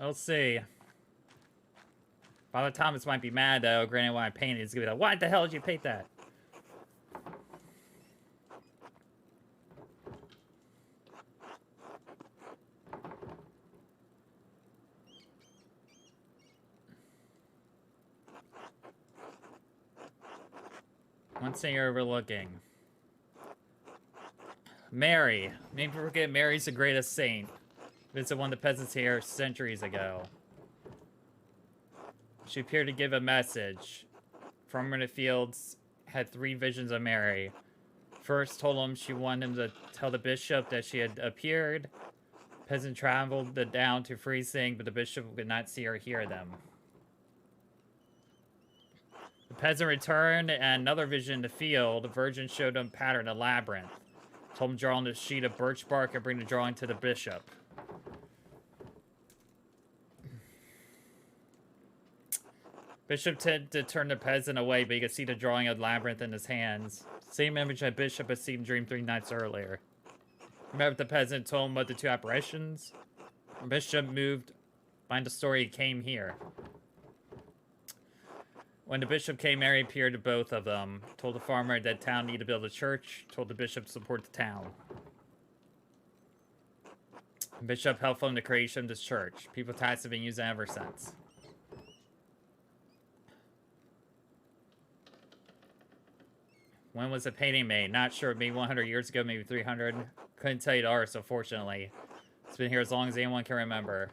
We'll see. Father Thomas might be mad, though. Granted, when I paint it, he's gonna be like, "Why the hell did you paint that?" One thing you're overlooking. Mary. Maybe forget Mary's the greatest saint. Visit one of the peasants here centuries ago. She appeared to give a message. Farmer in the fields had 3 visions of Mary. First told him she wanted him to tell the bishop that she had appeared. Peasant traveled down to Freesing, but the bishop could not see or hear them. The peasant returned, and another vision in the field. The virgin showed him a pattern, a labyrinth. Told him to draw on a sheet of birch bark and bring the drawing to the bishop. Bishop tended to turn the peasant away, but you could see the drawing of the labyrinth in his hands. Same image that Bishop had seen in Dream 3 nights earlier. Remember the peasant told him about the 2 apparitions? Bishop moved behind the story, he came here. When the bishop came, Mary appeared to both of them. Told the farmer that town needed to build a church. Told the bishop to support the town. The bishop helped fund the creation of this church. People taxes have been using it ever since. When was the painting made? Not sure. Maybe 100 years ago, maybe 300. Couldn't tell you the artist, unfortunately. It's been here as long as anyone can remember.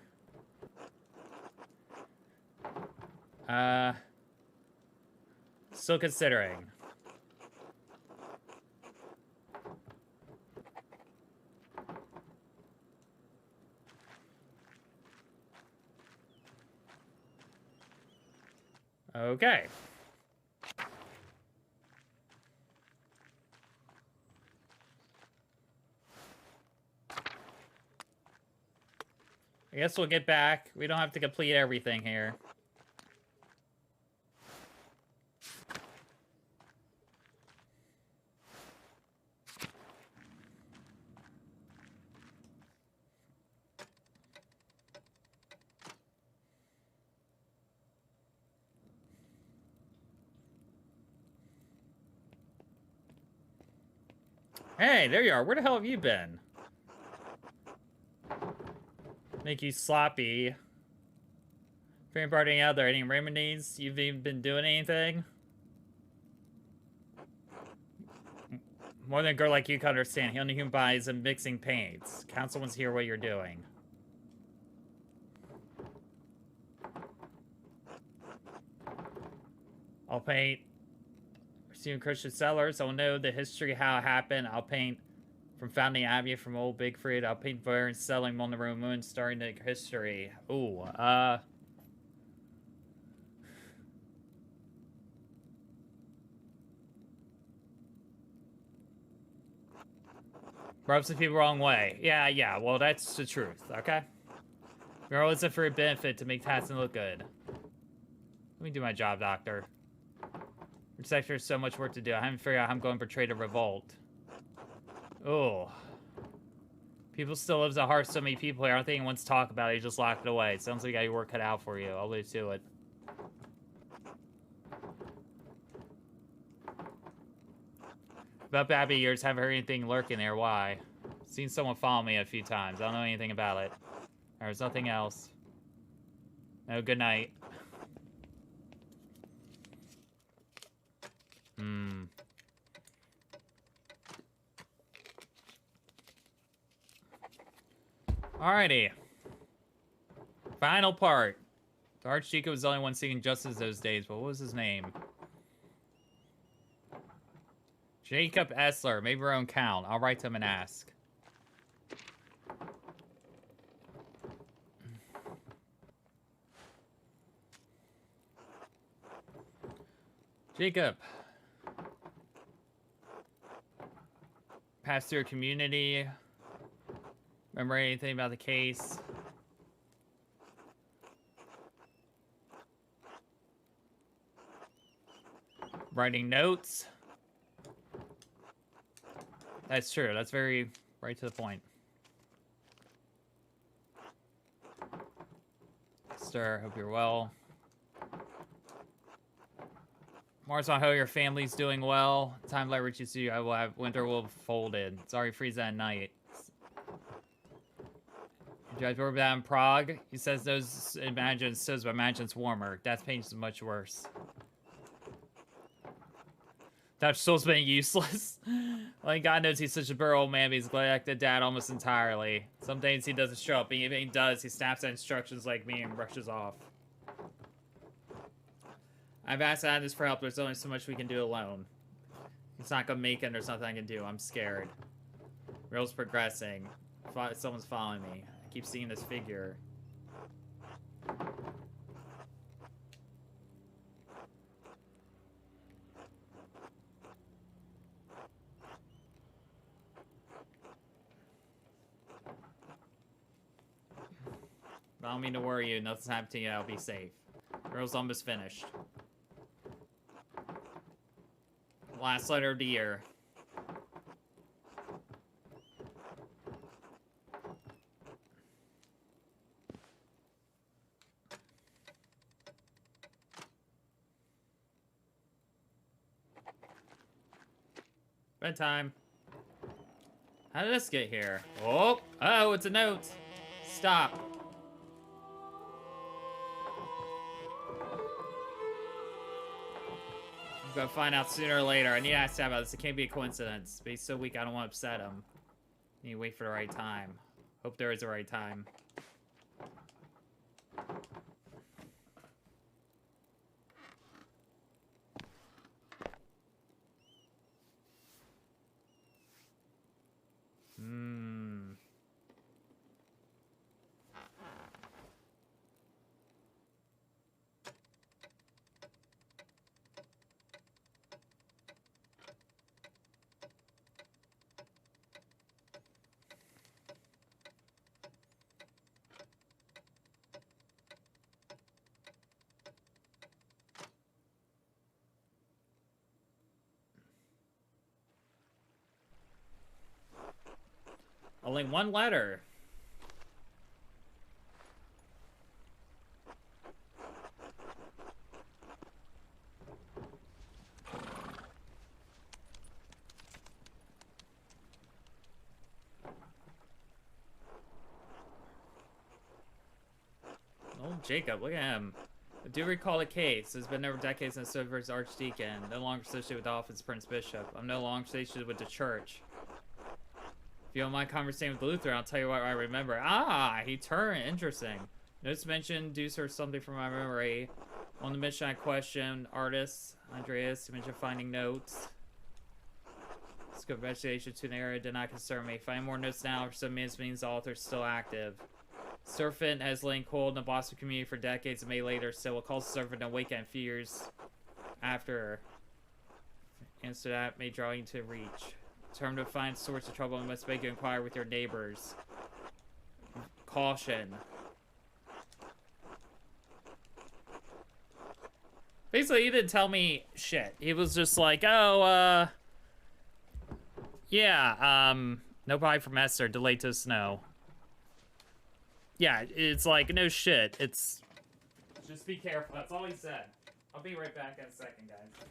Still considering. Okay. I guess we'll get back. We don't have to complete everything here. Hey, there you are. Where the hell have you been? Make you sloppy. For anybody out there, any remedies? You've even been doing anything? More than a girl like you can understand. He only human buys and mixing paints. Council wants to hear what you're doing. I'll paint Receiving Christian sellers. I'll know the history, how it happened. I'll paint from Founding Abbey, from Old Bigfried. I'll paint Varen selling on the Room Moon, starting the history. Ooh, rubs the people the wrong way. Yeah, well, that's the truth, okay? You're always for a benefit to make Tatson look good. Let me do my job, Doctor. Your sector has so much work to do. I haven't figured out how I'm going to portray the revolt. Oh. People still lives at heart. So many people here. I don't think anyone's talk about it. You just locked it away. It sounds like you got your work cut out for you. I'll leave to it. About Abbey years, haven't heard anything lurking there. Why? Seen someone follow me a few times. I don't know anything about it. There's nothing else. No, good night. Alrighty. Final part. The Archdeacon was the only one seeking justice those days, but what was his name? Jacob Essler. Maybe our own count. I'll write to him and ask. Jacob. Pass through a community. Remember anything about the case? Writing notes. That's true. That's very right to the point. Esther. Hope you're well. Mars, I hope your family's doing well. Time like reaches you, I will have winter will have folded. Sorry, freeze at night. Do I remember that in Prague? He says those imagine says, but imagine it's warmer. Death pain is much worse. That soul's been useless. Like, God knows he's such a burr old man, but he's neglected dad almost entirely. Some days he doesn't show up, and even if he does, he snaps at instructions like me and rushes off. I've asked Adams for help, there's only so much we can do alone. He's not gonna make it, there's nothing I can do, I'm scared. Real's progressing. Someone's following me. I keep seeing this figure. I don't mean to worry you. Nothing's happened to you. I'll be safe. Girl's almost finished. Last letter of the year. Bedtime. How did this get here? Oh, it's a note. Stop. I'm gonna find out sooner or later. I need to ask Dad about this. It can't be a coincidence. But he's so weak, I don't want to upset him. I need to wait for the right time. Hope there is a right time. Only one letter. Oh, Jacob, look at him. I do recall the case. It's been over decades since I served as Archdeacon. No longer associated with the office of Prince Bishop. I'm no longer associated with the church. If you don't mind conversating with Luther, I'll tell you what I remember. Ah, he turned. Interesting. Notes mentioned Deuce or something from my memory. On the mission I questioned artists. Andreas, you mentioned finding notes. Scope of investigation to an area did not concern me. Finding more notes now for some minutes means the author's still active. Serpent has lain cold in the Boston community for decades and may later still will call Serpent and wake a few years after. Answer that may draw you to reach. Determined to find source of trouble and must make you inquire with your neighbors. Caution. Basically, he didn't tell me shit. He was just like, oh, yeah, no bye from Esther, delayed to snow. Yeah, it's like, no shit. It's... Just be careful. That's all he said. I'll be right back in a second, guys.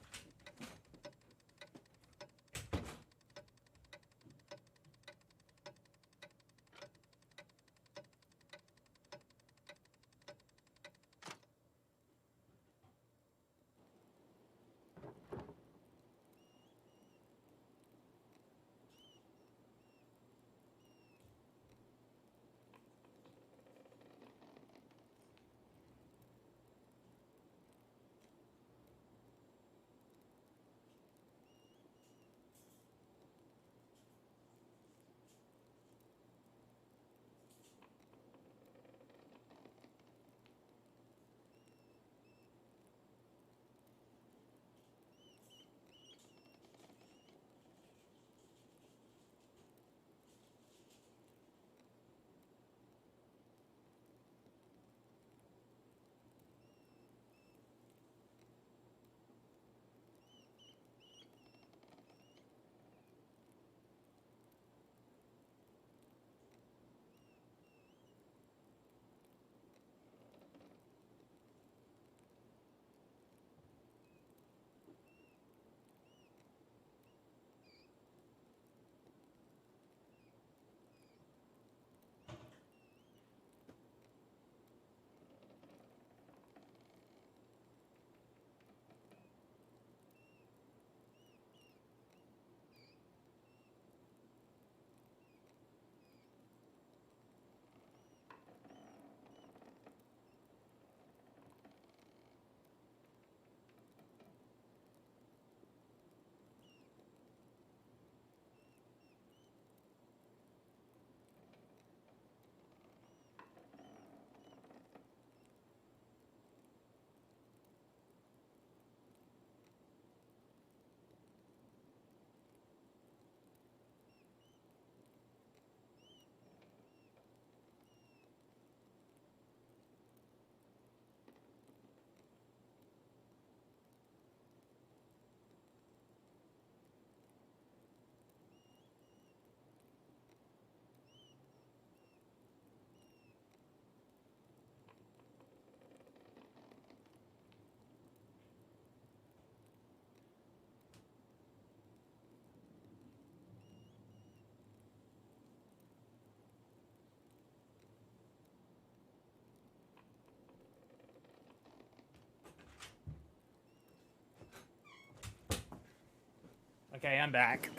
Okay, I'm back.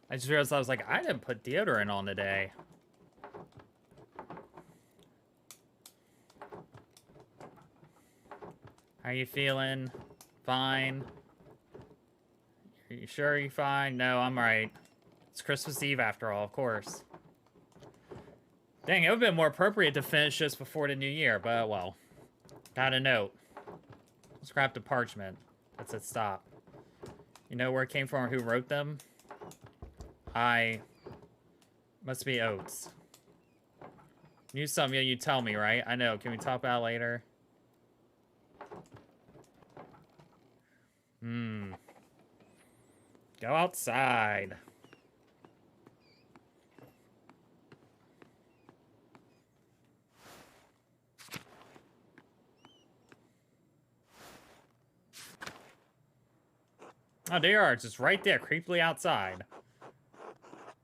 I just realized I was like, I didn't put deodorant on today. How you feeling? Fine? Are you sure you're fine? No, I'm right. It's Christmas Eve after all, of course. Dang, it would have been more appropriate to finish just before the new year, but well. Got a note. Scrap the parchment. That said stop. You know where it came from or who wrote them? Must be Oates. Knew something, you tell me, right? I know. Can we talk about it later? Go outside. Oh, they are. It's just right there, creepily outside.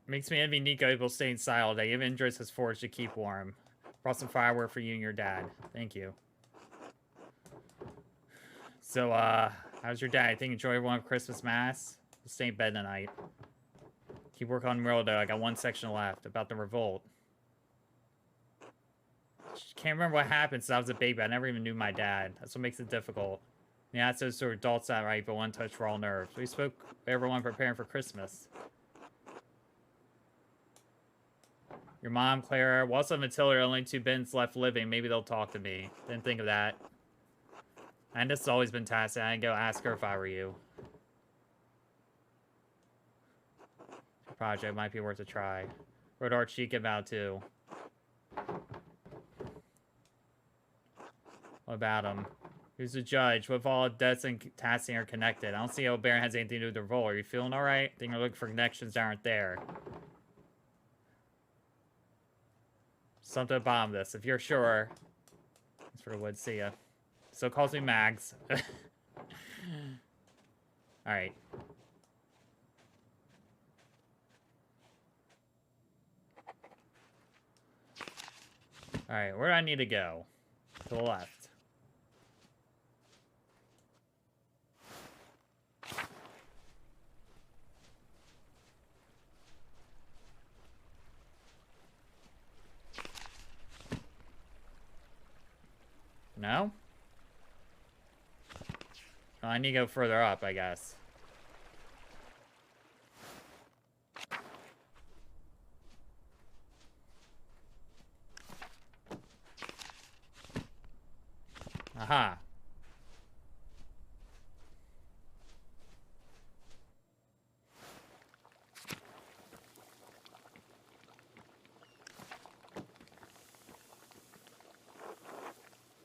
Makes me envy Nico able to stay inside all day. Even enjoys his forge to keep warm. Brought some firework for you and your dad. Thank you. So, how's your dad? I think enjoy everyone Christmas Mass? We'll stay in bed tonight. Keep working on the mural, though. I got one section left about the revolt. Can't remember what happened since I was a baby. I never even knew my dad. That's what makes it difficult. Yeah, it's those sort of adults that right, but one touch for all nerves. We spoke with everyone preparing for Christmas. Your mom, Clara. Waltz and Matilda are only 2 bins left living. Maybe they'll talk to me. Didn't think of that. And this has always been tasking. I'd go ask her if I were you. Project might be worth a try. Wrote Archie about too. What about him? Who's the judge? What if all debts and tasking are connected? I don't see how Baron has anything to do with the revolt. Are you feeling alright? I think you're looking for connections that aren't there. Something about this. If you're sure. Thanks for the wood. See ya. So calls me Mags. Alright. Alright, where do I need to go? To the left. No? Oh, I need to go further up, I guess. Aha.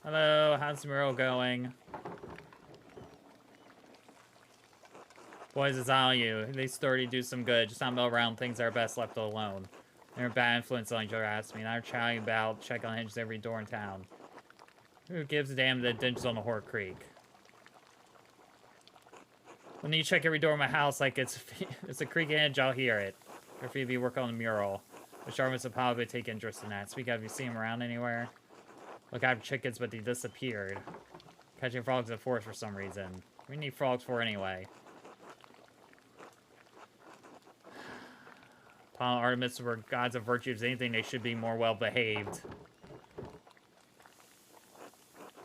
Hello, how's the mural going? Boys, it's on you. At least 30 do some good. Just not mill around things that are best left alone. They're a bad influence on each other, asked me, and I'm chatting about check on hinges every door in town. Who gives a damn that dinges on the Horror Creek? When you check every door in my house like it's a creek hinge, I'll hear it. Or if you work on the mural. The Sharmans will probably take interest in that. Speak of, you see him around anywhere? Look, I have chickens, but they disappeared. Catching frogs in the forest for some reason. What do we need frogs for anyway? Paul and Artemis were gods of virtue. If anything, they should be more well-behaved.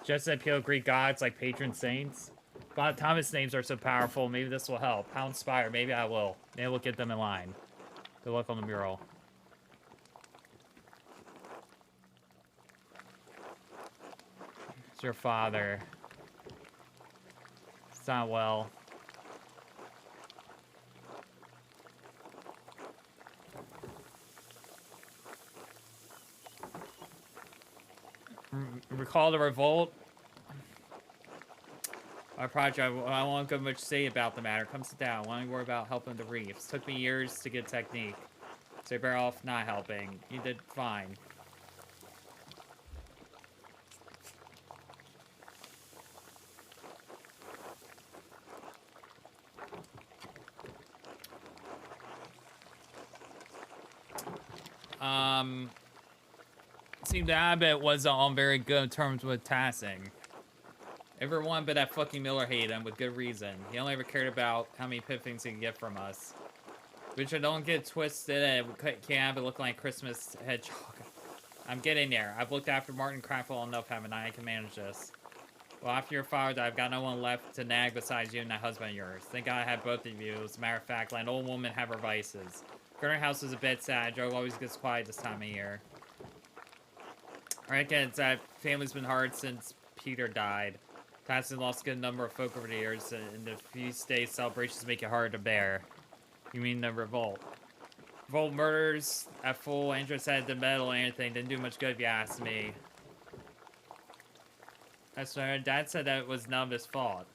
Just that appeal Greek gods like patron saints. God, Thomas names are so powerful. Maybe this will help. How inspired. Maybe I will. Maybe we'll get them in line. Good luck on the mural. It's your father. It's not well. Recall the revolt. Our project, I won't go much to say about the matter. Come sit down. Why don't you worry about helping the reefs? Took me years to get technique. So you're better off not helping. You did fine. It seemed that Abbott was on very good terms with Tassing. Everyone but that fucking Miller hated him with good reason. He only ever cared about how many pip things he could get from us. Which I don't get twisted and can't have it look like Christmas hedgehog. I'm getting there. I've looked after Martin Craftful enough, haven't I? I can manage this. Well, after your father died, I've got no one left to nag besides you and that husband of yours. Thank God I had both of you. As a matter of fact, let an old woman have her vices. Current house is a bit sad. Joe always gets quiet this time of year. I reckon it's that family's been hard since Peter died. Patson lost a good number of folk over the years, and the feast day celebrations make it hard to bear. You mean the revolt? Revolt murders at full interest had the medal or anything. Didn't do much good if you ask me. That's right. Dad said that it was none of his fault.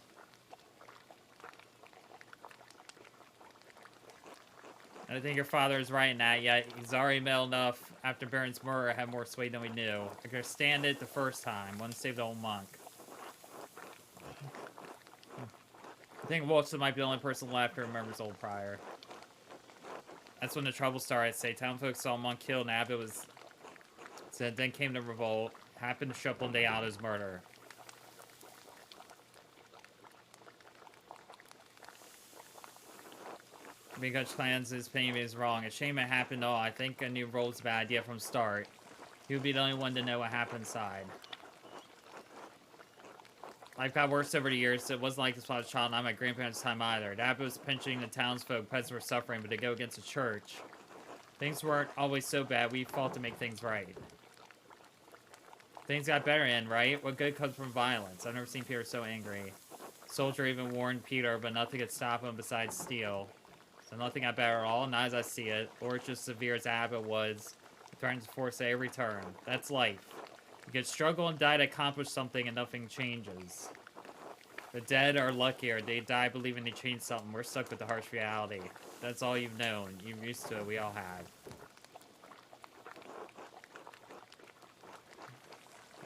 I think your father is right in that, yet he's already male enough after Baron's murder had more sway than we knew. I could stand it the first time. One saved the old monk. I think Wilson might be the only person left who remembers old Prior. That's when the trouble started. Say, town folks saw Monk killed and Abbott was... Said, then came the revolt. Happened to show up one day out of his murder. Because plans his opinion is wrong. A shame it happened all. I think I knew revolt's a bad idea from the start. He would be the only one to know what happened inside. Life got worse over the years, so it wasn't like this when I was a child, not my grandparents' time either. Dad was pinching the townsfolk, peasants were suffering, but they go against the church. Things weren't always so bad, we fought to make things right. Things got better in, right? What good comes from violence? I've never seen Peter so angry. Soldier even warned Peter, but nothing could stop him besides steel. So nothing got better at all, not as I see it, or it's just severe as Abbott was. He threatens to force at every turn. That's life. You could struggle and die to accomplish something and nothing changes. The dead are luckier. They die believing they changed something. We're stuck with the harsh reality. That's all you've known. You're used to it. We all have.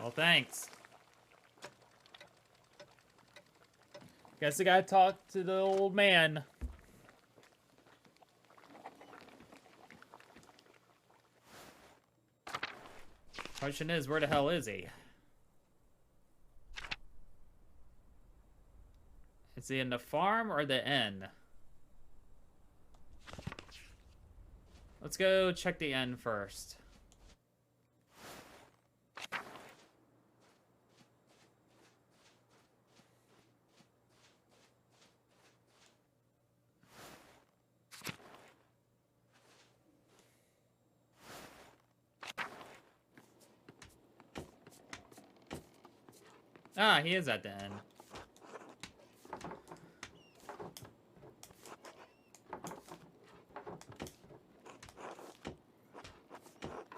Well, thanks. Guess I gotta talk to the old man. Question is, where the hell is he? Is he in the farm or the inn? Let's go check the inn first. Ah, he is at the inn.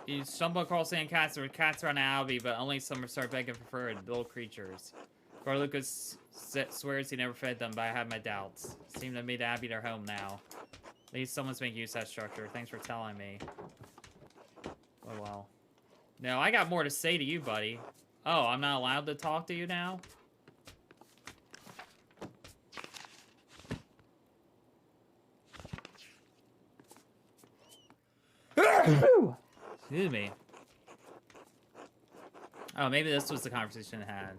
You stumble across sand cats. There were cats around the alley, but only some start begging for food. Little creatures. Lord Lucas swears he never fed them, but I have my doubts. Seem to me to Abbey their home now. At least someone's making use of that structure. Thanks for telling me. Oh well. No, I got more to say to you, buddy. Oh, I'm not allowed to talk to you now? Excuse me. Oh, maybe this was the conversation I had.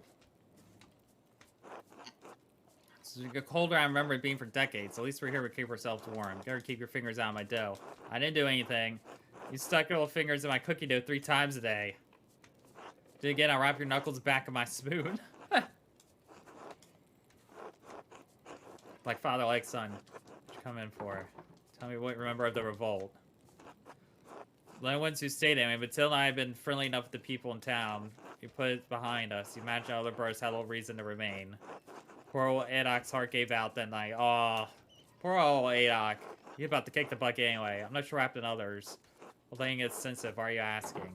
It's colder I remember it being for decades. At least we're here to keep ourselves warm. Gotta keep your fingers out of my dough. I didn't do anything. You stuck your little fingers in my cookie dough 3 times a day. Do it again, I'll wrap your knuckles back of my spoon. Like father, like son. What you come in for? Tell me what you remember of the revolt. The only ones who stayed in, but Till and I have been friendly enough with the people in town. You put it behind us. You imagine other brothers had little reason to remain. Poor old Adok's heart gave out that night. Aw, poor old Adok. You're about to kick the bucket anyway. I'm not sure what happened to others. Well, then it's sensitive. Why are you asking?